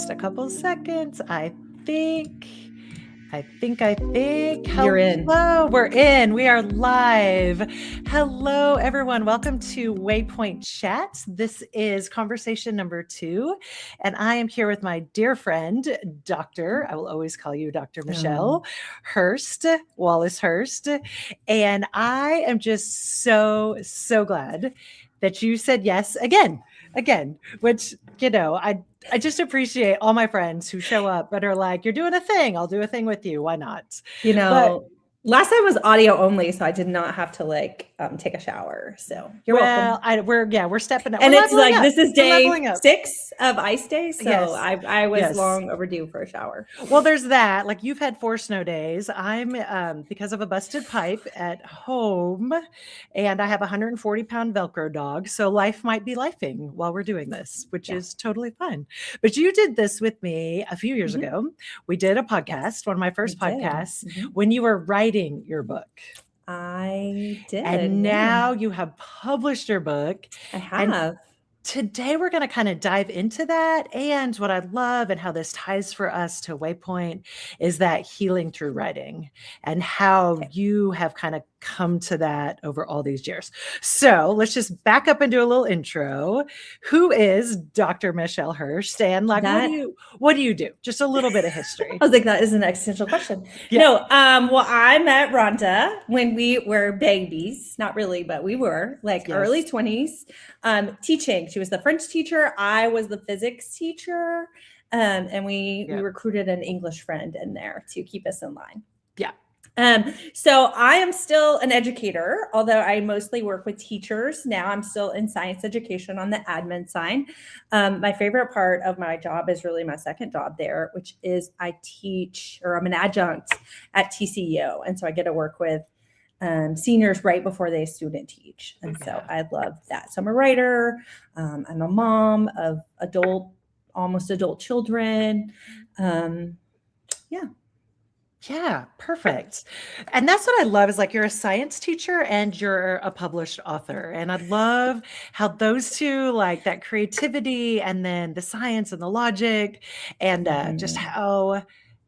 just a couple seconds. I think. You're in. Hello, we're in. We are live. Hello, everyone. Welcome to Waypoint Chats. This is conversation number 2. And I am here with my dear friend, I will always call you Dr. Michelle Hurst, Wallace Hurst. And I am just so glad that you said yes again, which, I just appreciate all my friends who show up and are like, you're doing a thing. I'll do a thing with you. Why not? Last time was audio only, so I did not have to take a shower. So you're welcome. We're stepping up. And it's like up. This is day 6 of Ice Day, so yes. I was long overdue for a shower. Well, there's that. Like, you've had 4 snow days. I'm because of a busted pipe at home, and I have a 140-pound Velcro dog, so life might be lifing while we're doing this, which is totally fun. But you did this with me a few years ago. We did a podcast, one of my first podcasts, when you were writing your book. I did. And now you have published your book. I have. And today we're going to kind of dive into that. And what I love and how this ties for us to Waypoint is that healing through writing and how you have kind of come to that over all these years. So let's just back up and do a little intro. Who is Dr. Michelle Hurst? And what do you do? Just a little bit of history. I was like, that is an existential question. Yeah. No, well, I met Rhonda when we were babies. Not really, but we were early 20s, teaching. She was the French teacher. I was the physics teacher. And we recruited an English friend in there to keep us in line. Yeah. So I am still an educator, although I mostly work with teachers. Now I'm still in science education on the admin side. My favorite part of my job is really my second job there, which is I'm an adjunct at TCU. And so I get to work with seniors right before they student teach. And so I love that. So I'm a writer. I'm a mom of almost adult children. Yeah, perfect. And that's what I love is you're a science teacher and you're a published author. And I love how those two, that creativity and then the science and the logic and just how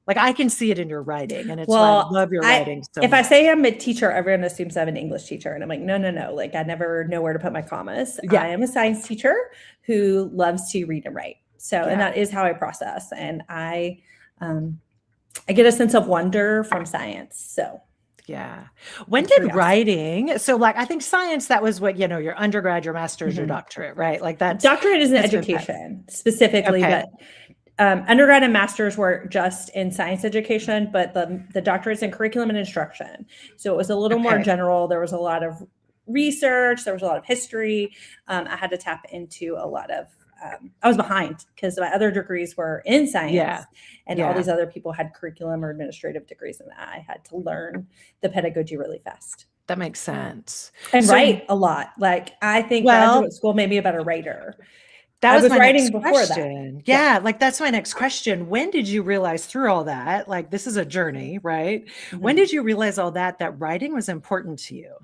I can see it in your writing. And it's why I love your writing so much. If I say I'm a teacher, everyone assumes I'm an English teacher. And I'm like, no. I never know where to put my commas. Yeah. I am a science teacher who loves to read and write. So, and that is how I process. And I get a sense of wonder from science. So, yeah. When did writing? So, I think science, that was what, your undergrad, your master's, your doctorate, right? Doctorate is in education specifically, but undergrad and master's were just in science education, but the doctorate's in curriculum and instruction. So it was a little more general. There was a lot of research. There was a lot of history. I had to tap into a lot of I was behind because my other degrees were in science and all these other people had curriculum or administrative degrees, and I had to learn the pedagogy really fast. That makes sense. And write a lot. I think graduate school made me a better writer. I was writing before that. Yeah, that's my next question. When did you realize through all that, this is a journey, right? When did you realize all that writing was important to you?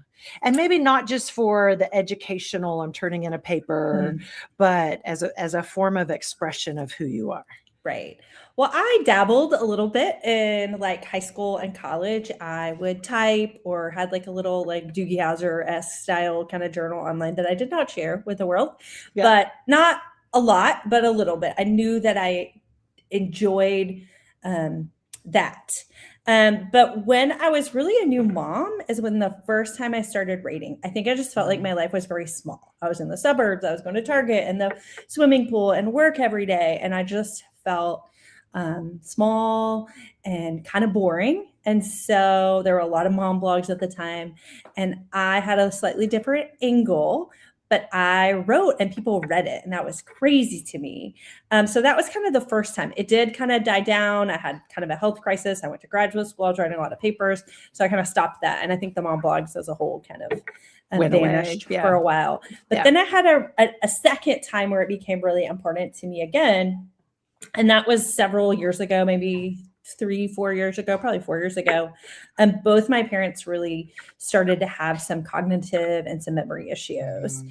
And maybe not just for the educational, I'm turning in a paper, but as a form of expression of who you are. Right. Well, I dabbled a little bit in high school and college. I would type or had a little Doogie Howser-esque style kind of journal online that I did not share with the world, but not a lot, but a little bit. I knew that I enjoyed that. But when I was really a new mom is when the first time I started writing. I think I just felt like my life was very small. I was in the suburbs. I was going to Target and the swimming pool and work every day. And I just felt small and kind of boring. And so there were a lot of mom blogs at the time. And I had a slightly different angle, but I wrote and people read it. And that was crazy to me. So that was kind of the first time. It did kind of die down. I had kind of a health crisis. I went to graduate school. I was writing a lot of papers. So I kind of stopped that. And I think the mom blogs as a whole kind of vanished for a while. But then I had a second time where it became really important to me again. And that was several years ago, maybe 3-4 years ago, probably 4 years ago. And both my parents really started to have some cognitive and some memory issues.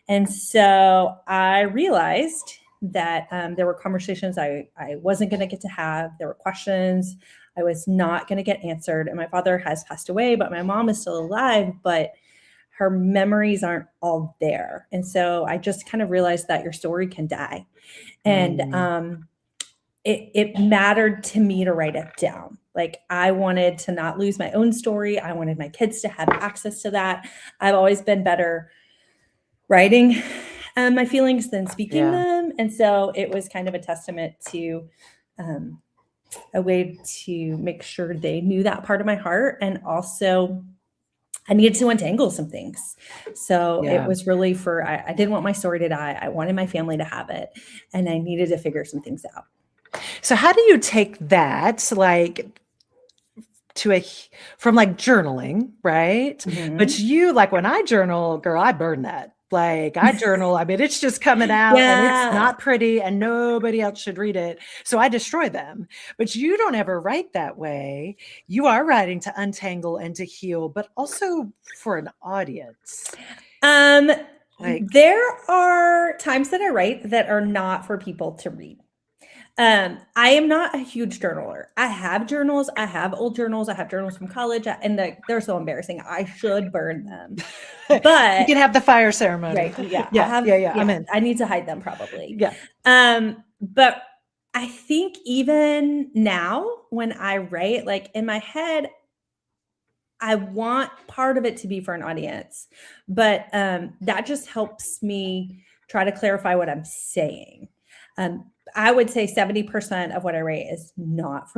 And so I realized that there were conversations I wasn't going to get to have. There were questions I was not going to get answered. And my father has passed away, but my mom is still alive, but her memories aren't all there. And so I just kind of realized that your story can die. And it mattered to me to write it down. Like, I wanted to not lose my own story. I wanted my kids to have access to that. I've always been better writing my feelings than speaking them. And so it was kind of a testament to a way to make sure they knew that part of my heart. And also I needed to untangle some things. So it was really I didn't want my story to die. I wanted my family to have it, and I needed to figure some things out. So how do you take that, like, from like journaling, right? Mm-hmm. But you, like, when I journal, girl, I burn that. Like, I journal, I mean, it's just coming out and it's not pretty and nobody else should read it. So I destroy them. But you don't ever write that way. You are writing to untangle and to heal, but also for an audience. There are times that I write that are not for people to read. I am not a huge journaler. I have journals. I have old journals. I have journals from college, and they're so embarrassing. I should burn them, but you can have the fire ceremony. Right? Yeah. I'm in. I need to hide them probably. Yeah. But I think even now when I write, like, in my head, I want part of it to be for an audience, but that just helps me try to clarify what I'm saying. I would say 70% of what I write is not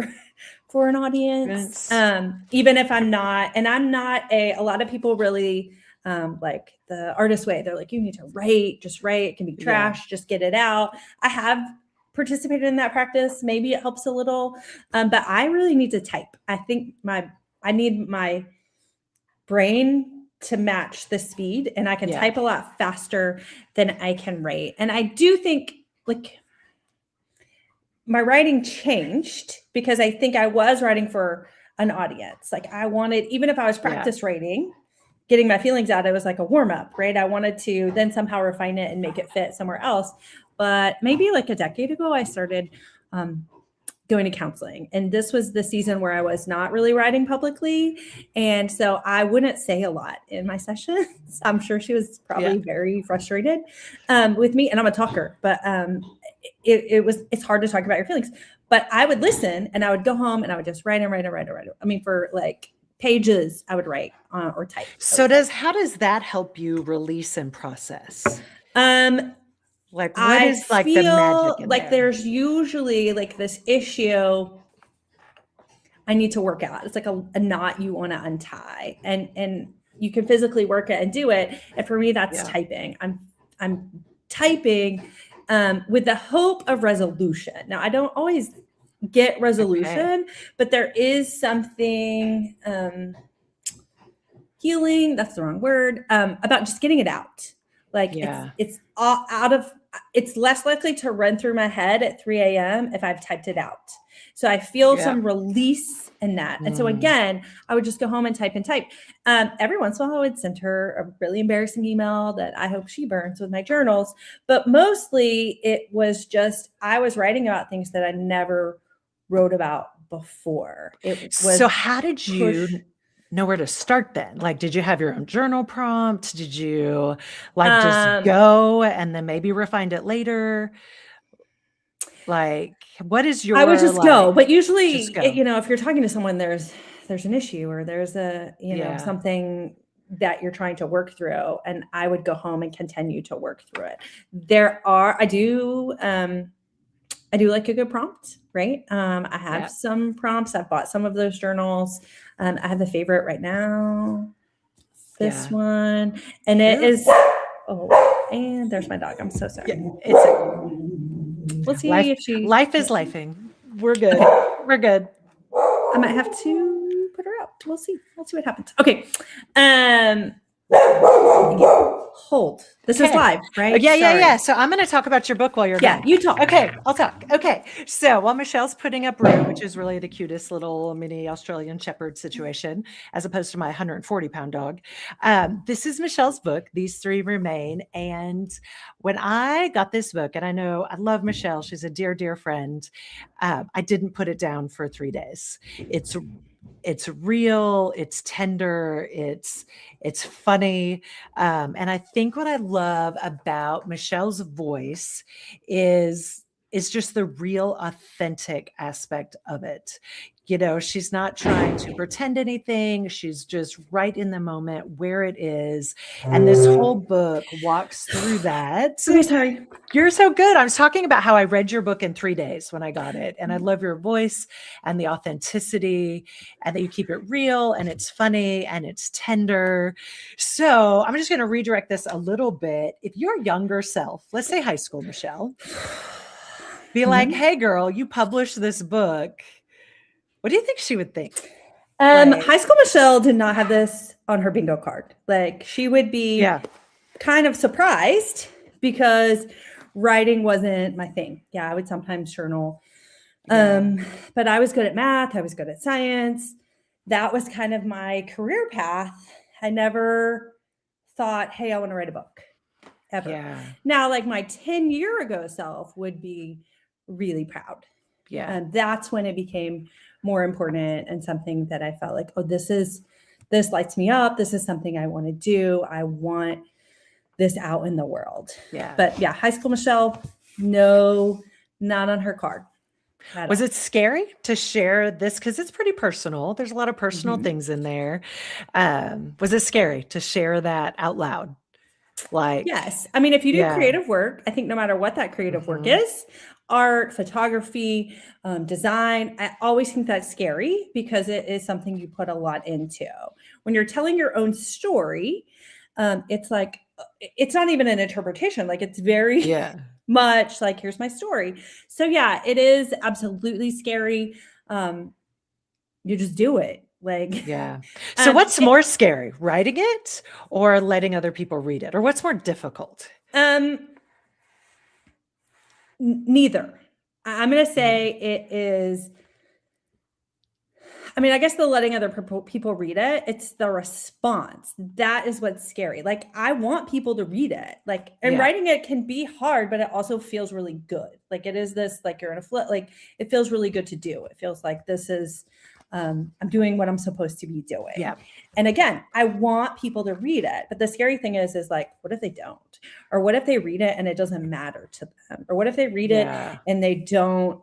for an audience. Even if I'm not, and I'm not a lot of people really like the artist way. They're like, you need to write, just write. It can be trash, just get it out. I have participated in that practice. Maybe it helps a little, but I really need to type. I think I need my brain to match the speed, and I can type a lot faster than I can write. And I do think, like, my writing changed because I think I was writing for an audience. Like, I wanted, even if I was practice writing, getting my feelings out, it was like a warm up, right? I wanted to then somehow refine it and make it fit somewhere else. But maybe like a decade ago, I started going to counseling. And this was the season where I was not really writing publicly. And so I wouldn't say a lot in my sessions. I'm sure she was probably very frustrated with me. And I'm a talker, but it's hard to talk about your feelings. But I would listen, and I would go home and I would just write and write and write and write. I mean, for like pages, I would write or type. So how does that help you release and process? Like, what is like the magic in like there? There's usually like this ime I need to work out. It's like a knot you want to untie, and you can physically work it and do it. And for me, that's typing. I'm typing with the hope of resolution. Now, I don't always get resolution, but there is something healing. That's the wrong word. About just getting it out. Like, it's all out of. It's less likely to run through my head at 3 a.m. if I've typed it out. So I feel some release in that. And so again, I would just go home and type and type. Every once in a while, I would send her a really embarrassing email that I hope she burns with my journals. But mostly it was just, I was writing about things that I never wrote about before. So how did you know where to start then? Like, did you have your own journal prompt? Did you like just go and then maybe refined it later? Like, what is your? I would just go, but usually, if you're talking to someone, there's an issue or there's a something that you're trying to work through, and I would go home and continue to work through it. I do like a good prompt, right? I have some prompts. I've bought some of those journals. I have a favorite right now. This one, and it is. Oh, and there's my dog. I'm so sorry. Let's see if she. Life is lifing. We're good. We're good. I might have to put her out. We'll see. We'll see what happens. Okay. Hold. This is Okay. live, right? Yeah. So I'm going to talk about your book while you're Yeah, done. you talk. Okay, I'll talk. Okay. So while Michelle's putting up Rue, which is really the cutest little mini Australian Shepherd situation, as opposed to my 140-pound dog, this is Michelle's book, These Three Remain. And when I got this book, and I know I love Michelle, she's a dear, dear friend, I didn't put it down for 3 days. It's real, it's tender, it's funny, and I think what I love about Michelle's voice is just the real authentic aspect of it. You know, she's not trying to pretend anything, she's just right in the moment where it is, and this whole book walks through that. Okay, sorry. You're so good. I was talking about how I read your book in 3 days when I got it, and I love your voice and the authenticity, and that you keep it real, and it's funny, and it's tender. So I'm just going to redirect this a little bit. If your younger self, let's say high school, Michelle, be like, hey girl, you published this book, what do you think she would think? High school Michelle did not have this on her bingo card. Like, she would be kind of surprised because writing wasn't my thing. Yeah, I would sometimes journal. But I was good at math. I was good at science. That was kind of my career path. I never thought, hey, I want to write a book ever. Yeah. Now, like, my 10-year ago self would be really proud. Yeah. And that's when it became more important and something that I felt like, oh, this lights me up. This is something I want to do. I want this out in the world. Yeah. But yeah, high school Michelle, no, not on her card. Was it scary to share this? Because it's pretty personal. There's a lot of personal Mm-hmm. things in there. Was it scary to share that out loud? Like, yes. I mean, if you do creative work, I think no matter what that creative work is, art, photography, design, I always think that's scary because it is something you put a lot into. When you're telling your own story, it's like, it's not even an interpretation. Like, it's very much like, here's my story. So yeah, it is absolutely scary. You just do it. Like, yeah. So what's more scary, writing it or letting other people read it? Or what's more difficult? Neither. I'm going to say it is. I mean, I guess the letting other people read it, it's the response. That is what's scary. Like, I want people to read it. Like, and writing it can be hard, but it also feels really good. Like, it is this, like, you're in a flow. Like, it feels really good to do. It feels like this is, I'm doing what I'm supposed to be doing. Yeah. And again, I want people to read it. But the scary thing is like, what if they don't? Or what if they read it and it doesn't matter to them? Or what if they read it and they don't,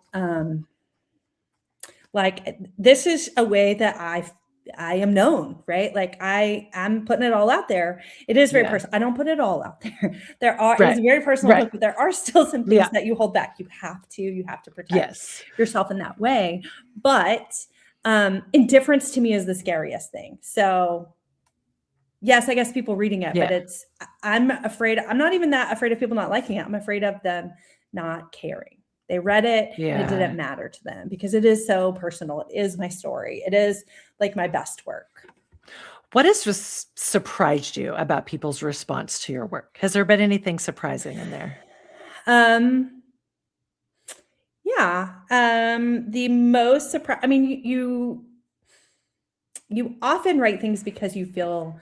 like, this is a way that I am known, right? Like, I am putting it all out there. It is very personal. I don't put it all out there. It's a very personal book, but there are still some things that you hold back. You have to protect yourself in that way. But indifference to me is the scariest thing. So yes, I guess people reading it, but I'm afraid, I'm not even that afraid of people not liking it. I'm afraid of them not caring. They read it and it didn't matter to them because it is so personal. It is my story. It is like my best work. What has just surprised you about people's response to your work? Has there been anything surprising in there? The most I mean, you often write things because you feel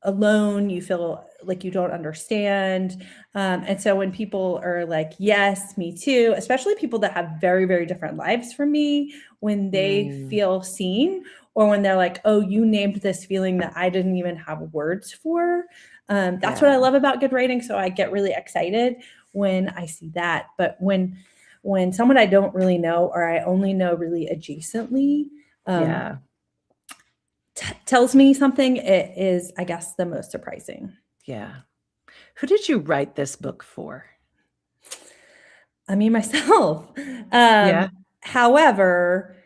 alone, you feel like you don't understand. And so when people are like, yes, me too, especially people that have very, very different lives from me, when they feel seen, or when they're like, oh, you named this feeling that I didn't even have words for. That's what I love about good writing. So I get really excited when I see that. But when someone I don't really know, or I only know really adjacently, tells me something, it is, I guess, the most surprising. Yeah. Who did you write this book for? I mean, myself. However,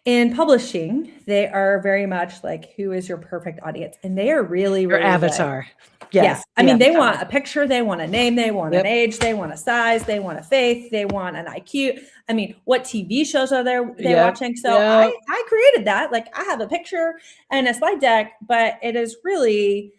In publishing, they are very much like, who is your perfect audience? And they are really, Your really like, avatar. yes. Yes. I mean, they avatar. want a picture, they want a name, they want Yep. an age, they want a size, they want a faith, they want an IQ. I mean, what TV shows are they Yep. watching? So I created that. Like, I have a picture and a slide deck, but it is really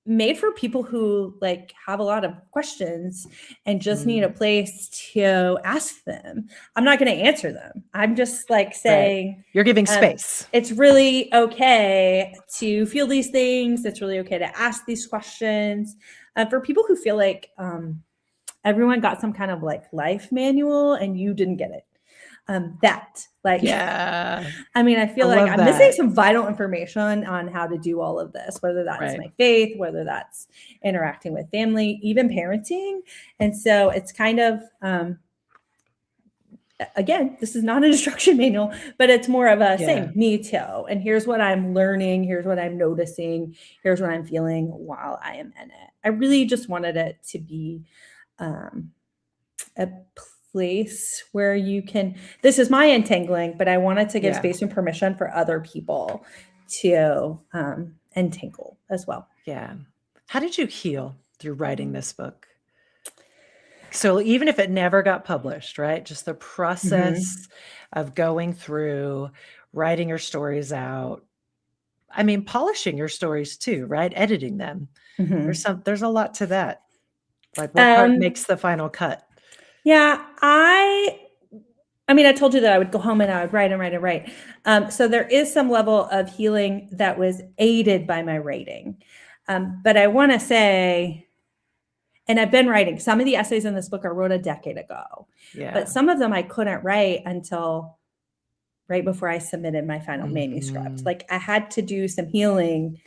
made for people who like have a lot of questions and just need a place to ask them. I'm not going to answer them. I'm just like saying, you're giving space. It's really okay to feel these things. It's really okay to ask these questions. For people who feel like everyone got some kind of like life manual and you didn't get it. Yeah. I mean, I feel like I'm missing some vital information on how to do all of this, whether that's my faith, whether that's interacting with family, even parenting. And so it's kind of, again, this is not an instruction manual, but it's more of a saying, me too. And here's what I'm learning. Here's what I'm noticing. Here's what I'm feeling while I am in it. I really just wanted it to be a place where you can, this is my untangling, but I wanted to give space and permission for other people to untangle as well. Yeah. How did you heal through writing this book? So even if it never got published, right? Just the process of going through, writing your stories out. I mean, polishing your stories too, right? Editing them. There's a lot to that. Like, what part makes the final cut? Yeah, I mean, I told you that I would go home and I would write and write and write. So there is some level of healing that was aided by my writing. But I want to say, and I've been writing, some of the essays in this book I wrote a decade ago. Yeah. But some of them I couldn't write until right before I submitted my final manuscript. Like, I had to do some healing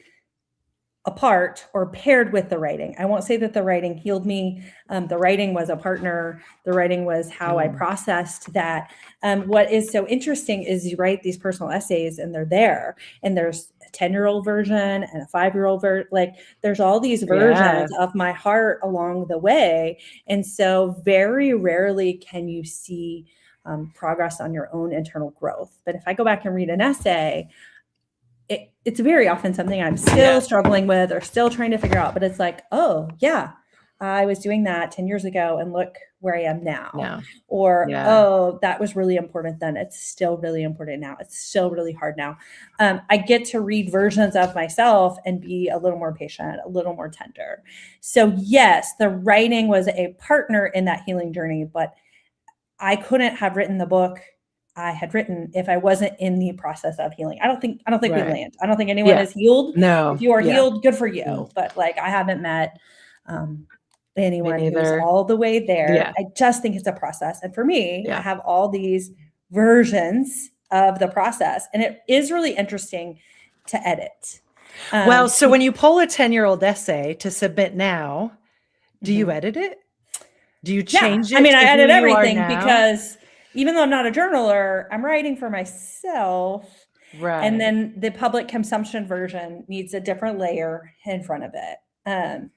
apart or paired with the writing. I won't say that the writing healed me. The writing was a partner. The writing was how I processed that. What is so interesting is you write these personal essays and they're there, and there's a 10-year-old version and a 5-year-old version. Like, there's all these versions of my heart along the way. And so very rarely can you see progress on your own internal growth. But if I go back and read an essay, it's very often something I'm still struggling with or still trying to figure out, but it's like, oh yeah, I was doing that 10 years ago and look where I am now. Or, oh, that was really important then. It's still really important now. It's still really hard now. I get to read versions of myself and be a little more patient, a little more tender. So yes, the writing was a partner in that healing journey, but I couldn't have written the book I had written if I wasn't in the process of healing. I don't think we land. I don't think anyone is healed. No. If you are healed, good for you. But like, I haven't met anyone who's all the way there. I just think it's a process. And for me, I have all these versions of the process, and it is really interesting to edit. Well, so when you pull a 10-year-old essay to submit now, do you edit it? Do you change it? I mean, I edit everything because even though I'm not a journaler, I'm writing for myself. Right. And then the public consumption version needs a different layer in front of it.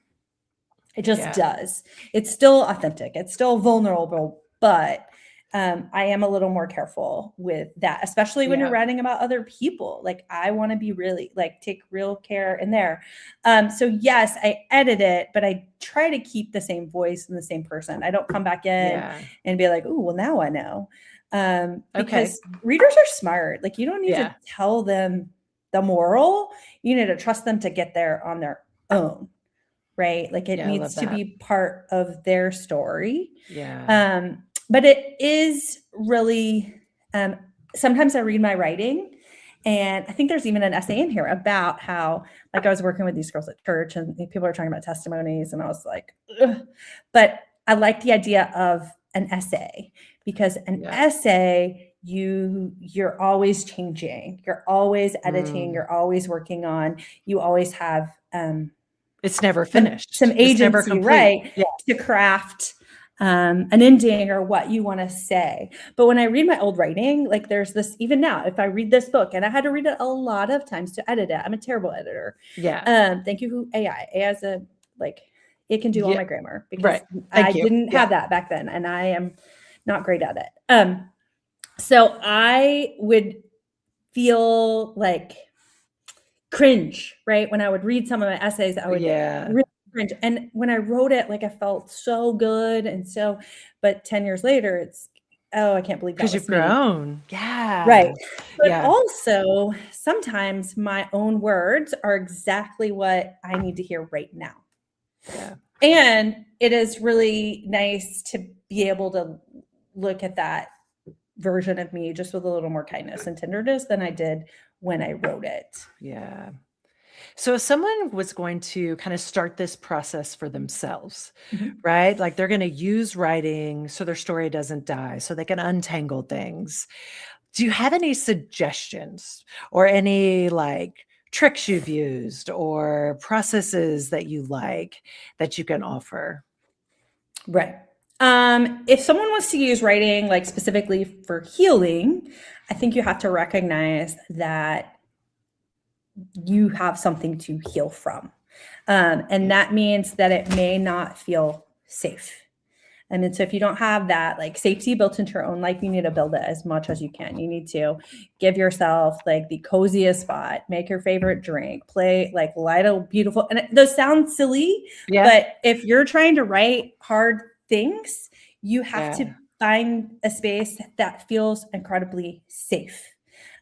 It just does. It's still authentic. It's still vulnerable, but I am a little more careful with that, especially when you're writing about other people. Like, I want to be really like, take real care in there. So yes, I edit it, but I try to keep the same voice and the same person. I don't come back in and be like, oh, well, now I know. Because readers are smart. Like, you don't need to tell them the moral. You need to trust them to get there on their own. Right. Like, it needs to be part of their story. But it is really, sometimes I read my writing, and I think there's even an essay in here about how, like, I was working with these girls at church and people are talking about testimonies, and I was like, ugh. But I like the idea of an essay, because an essay, you're always changing, you're always editing, you're always working on, you always have, it's never finished. Some agency, right? To craft an ending or what you want to say. But when I read my old writing, like, there's this, even now, if I read this book, and I had to read it a lot of times to edit it. I'm a terrible editor. Thank you, AI. AI is it can do all my grammar, because I didn't have that back then, and I am not great at it. So I would feel like cringe, right? When I would read some of my essays, I would Yeah. really cringe. And when I wrote it, like I felt so good. But 10 years later, it's, oh, I can't believe that Because you've was me. grown. Yeah. Right. But Yeah. also, sometimes my own words are exactly what I need to hear right now. Yeah. And it is really nice to be able to look at that version of me just with a little more kindness and tenderness than I did when I wrote it. Yeah. So if someone was going to kind of start this process for themselves, Mhm. right? Like they're going to use writing so their story doesn't die, so they can untangle things. Do you have any suggestions or any like tricks you've used or processes that you like that you can offer? Right. If someone wants to use writing like specifically for healing, I think you have to recognize that you have something to heal from. And that means that it may not feel safe. And then, so if you don't have that like safety built into your own life, you need to build it as much as you can. You need to give yourself like the coziest spot, make your favorite drink, play like light a beautiful, and those sound silly, Yeah. but if you're trying to write hard things, you have to Yeah. find a space that feels incredibly safe.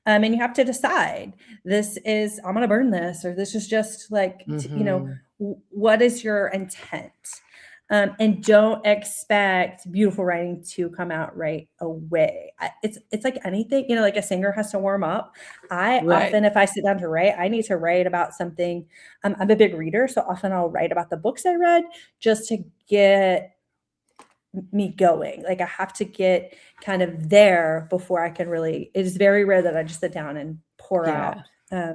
And you have to decide, this is, I'm going to burn this, or this is just like, Hmm. what is your intent? And don't expect beautiful writing to come out right away. It's like anything, like a singer has to warm up. I Right. often, if I sit down to write, I need to write about something. I'm a big reader, so often I'll write about the books I read just to get me going. Like I have to get kind of there before I can really. It is very rare that I just sit down and pour out Yeah.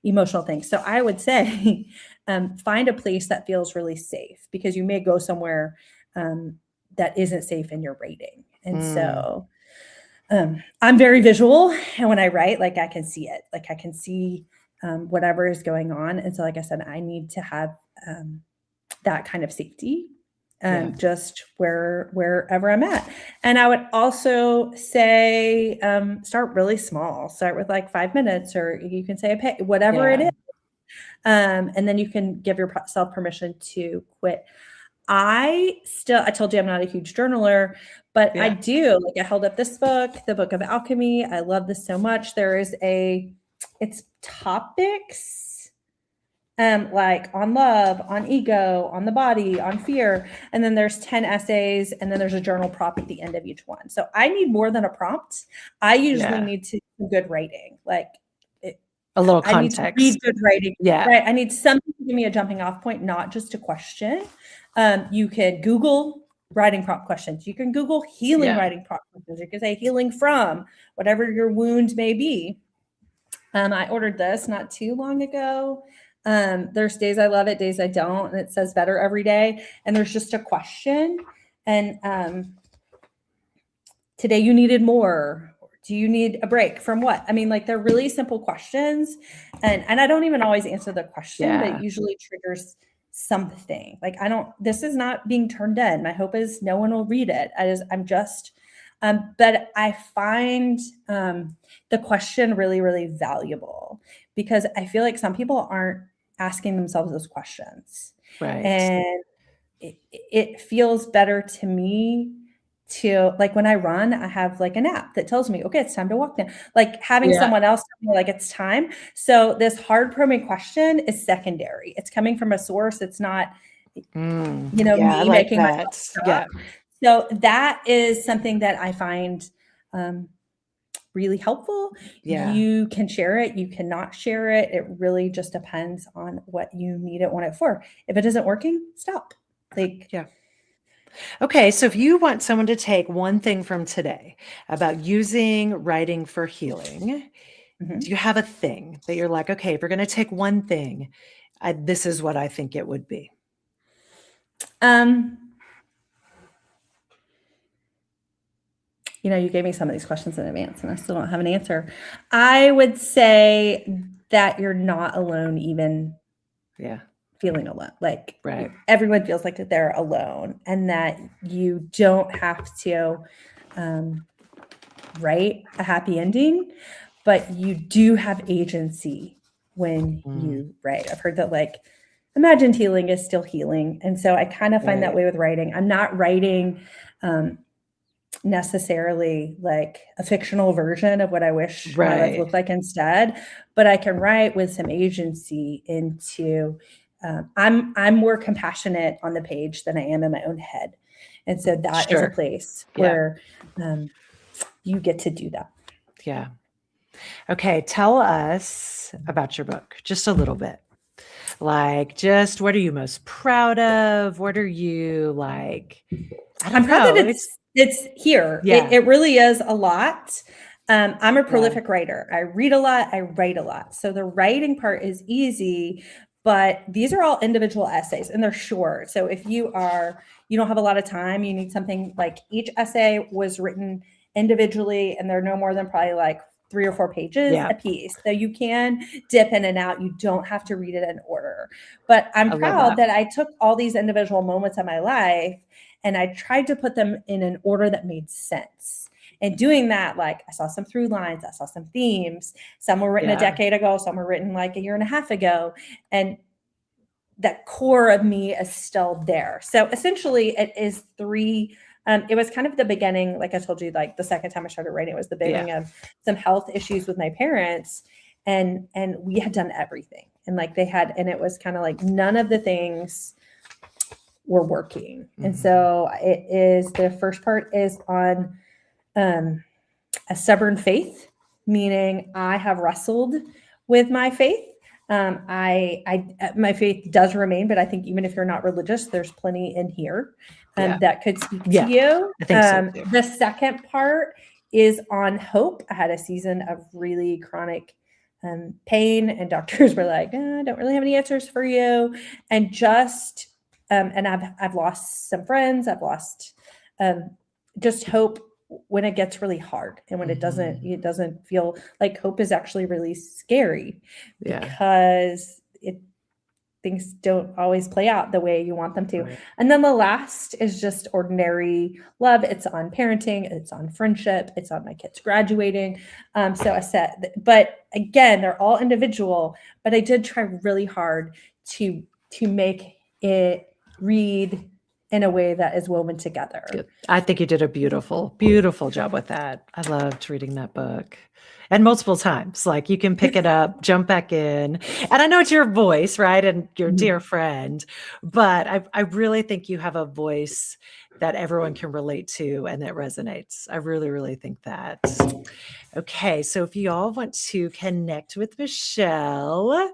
emotional things. So I would say find a place that feels really safe, because you may go somewhere that isn't safe in your writing. And Mm. so I'm very visual, and when I write, like I can see it, like I can see whatever is going on. And so, like I said, I need to have that kind of safety Yeah. just wherever I'm at. And I would also say start really small. Start with like 5 minutes, or you can say whatever it Yeah. is, and then you can give yourself permission to quit. I told you I'm not a huge journaler, but I Yeah. do. Like I held up this book, the Book of Alchemy. I love this so much. It's topics like on love, on ego, on the body, on fear. And then there's 10 essays, and then there's a journal prompt at the end of each one. So I need more than a prompt. I usually Yeah. need to do good writing. Like A little I need to read context. good writing. Yeah. Right. I need something to give me a jumping off point, not just a question. You can Google writing prompt questions. You can Google healing Yeah. writing prompt questions. You can say healing from whatever your wound may be. I ordered this not too long ago. There's days I love it, days I don't, and it says better every day. And there's just a question. And today you needed more. Do you need a break from what? I mean, like they're really simple questions. And I don't even always answer the question, but it Yeah. usually triggers something. Like this is not being turned in. My hope is no one will read it. But I find the question really, really valuable, because I feel like some people aren't asking themselves those questions. Right. And it feels better to me to, like, when I run, I have like an app that tells me, okay, it's time to walk now. Like having Yeah. someone else tell me like it's time. So this hard probing question is secondary. It's coming from a source. It's not, Yeah, I me like making myself that. stop. Yeah. So that is something that I find really helpful. Yeah. You can share it, you cannot share it. It really just depends on what you need it, want it for. If it isn't working, stop. Like, Yeah. Okay, so if you want someone to take one thing from today about using writing for healing, do mhm. you have a thing that you're like, okay, if we're going to take one thing, this is what I think it would be? um, you gave me some of these questions in advance and I still don't have an answer. I would say that you're not alone, even Yeah. feeling alone. Like Right. everyone feels like that they're alone, and that you don't have to write a happy ending, but you do have agency when you write. I've heard that like imagined healing is still healing. And so I kind of find that way with writing. I'm not writing necessarily like a fictional version of what I wish my life looked like instead, but I can write with some agency into I'm more compassionate on the page than I am in my own head. And so that is a place where you get to do that. Yeah. Okay. Tell us about your book, just a little bit. Like, just what are you most proud of? What are you like? I'm proud that it's here. Yeah. It really is a lot. I'm a prolific writer. I read a lot. I write a lot. So the writing part is easy, but these are all individual essays and they're short. So if you don't have a lot of time, you need something like each essay was written individually and they're no more than probably like 3 or 4 pages a piece. So you can dip in and out. You don't have to read it in order. But I'm proud that I took all these individual moments of my life and I tried to put them in an order that made sense. And doing that, like I saw some through lines, I saw some themes. Some were written a decade ago, some were written like a year and a half ago. And that core of me is still there. So essentially it is 3. It was kind of the beginning, like I told you, like the second time I started writing, it was the beginning of some health issues with my parents. And we had done everything. And like and it was kind of like none of the things were working. Mm-hmm. And so the first part is on a stubborn faith, meaning I have wrestled with my faith. My faith does remain, but I think even if you're not religious, there's plenty in here that could speak to you. I think so too. The second part is on hope. I had a season of really chronic pain, and doctors were like, I don't really have any answers for you. And just and I've lost some friends. I've lost just hope when it gets really hard and when it doesn't feel like hope is actually really scary because things don't always play out the way you want them to. Right. And then the last is just ordinary love. It's on parenting, it's on friendship, it's on my kids graduating. So I said, but again, they're all individual, but I did try really hard to make it read in a way that is woven together. Good. I think you did a beautiful, beautiful job with that. I loved reading that book. And multiple times, like you can pick it up, jump back in. And I know it's your voice, right? And your dear friend, but I really think you have a voice that everyone can relate to and that resonates. I really, really think that. Okay. So if you all want to connect with Michelle, I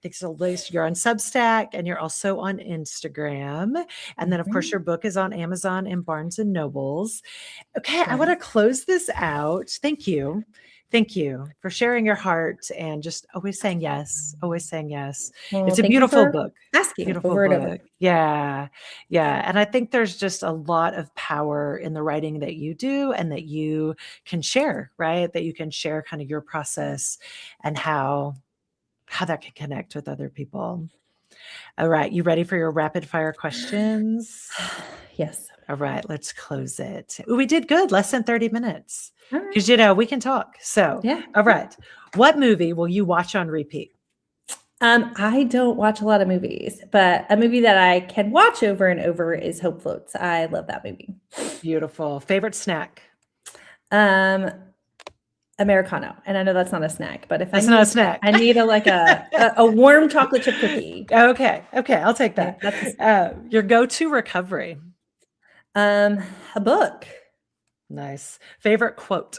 think so, you're on Substack and you're also on Instagram. And then of course your book is on Amazon and Barnes and Nobles. Okay. I want to close this out. Thank you. Thank you for sharing your heart and just always saying yes, always saying yes. Well, it's a beautiful book. Asking beautiful book. Yeah. Yeah. And I think there's just a lot of power in the writing that you do and that you can share, right? That you can share kind of your process and how that can connect with other people. All right. You ready for your rapid fire questions? Yes. All right. Let's close it. We did good. Less than 30 minutes. Because, we can talk. So, all right. What movie will you watch on repeat? I don't watch a lot of movies, but a movie that I can watch over and over is Hope Floats. I love that movie. Beautiful. Favorite snack? Americano. And I know that's not a snack, but if that's not a snack, I need a warm chocolate chip cookie. Okay. I'll take that. Your go-to recovery? A book. Nice. Favorite quote?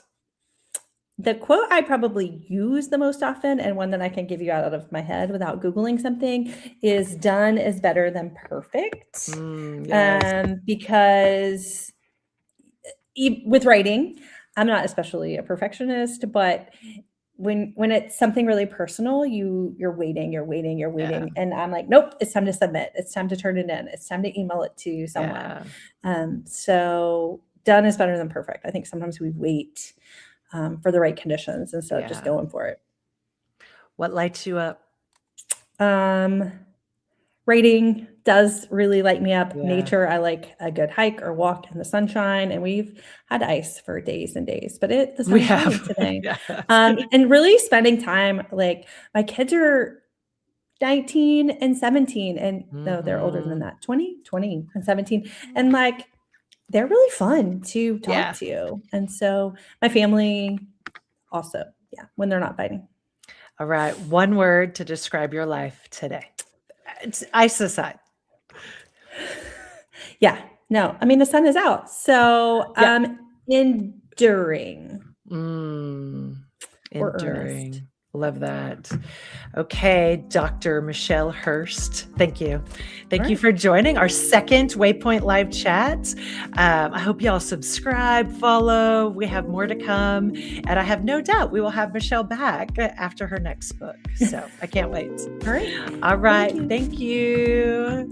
The quote I probably use the most often and one that I can give you out of my head without Googling something is done is better than perfect. Yes. Because with writing, I'm not especially a perfectionist, but when it's something really personal, you're waiting. Yeah. And I'm like, nope, it's time to submit. It's time to turn it in. It's time to email it to someone. Yeah. So done is better than perfect. I think sometimes we wait for the right conditions instead of just going for it. What lights you up? Reading does really light me up. Yeah. Nature, I like a good hike or walk in the sunshine, and we've had ice for days and days, but the sun We is shining have. today. Yes. And really spending time, like my kids are 19 and 17, and no, they're older than that, 20 and 17. And like, they're really fun to Yeah. talk to. And so my family also, yeah, when they're not fighting. All right. One word to describe your life today. It's ice aside. Yeah. No, I mean, the sun is out. So Yeah. enduring. Or Enduring. earnest. Love that. Okay, Dr. Michelle Hurst. Thank you. Thank you for joining our second Waypoint Live chat. I hope y'all subscribe, follow. We have more to come. And I have no doubt we will have Michelle back after her next book. So I can't wait. All right. All right. Thank you.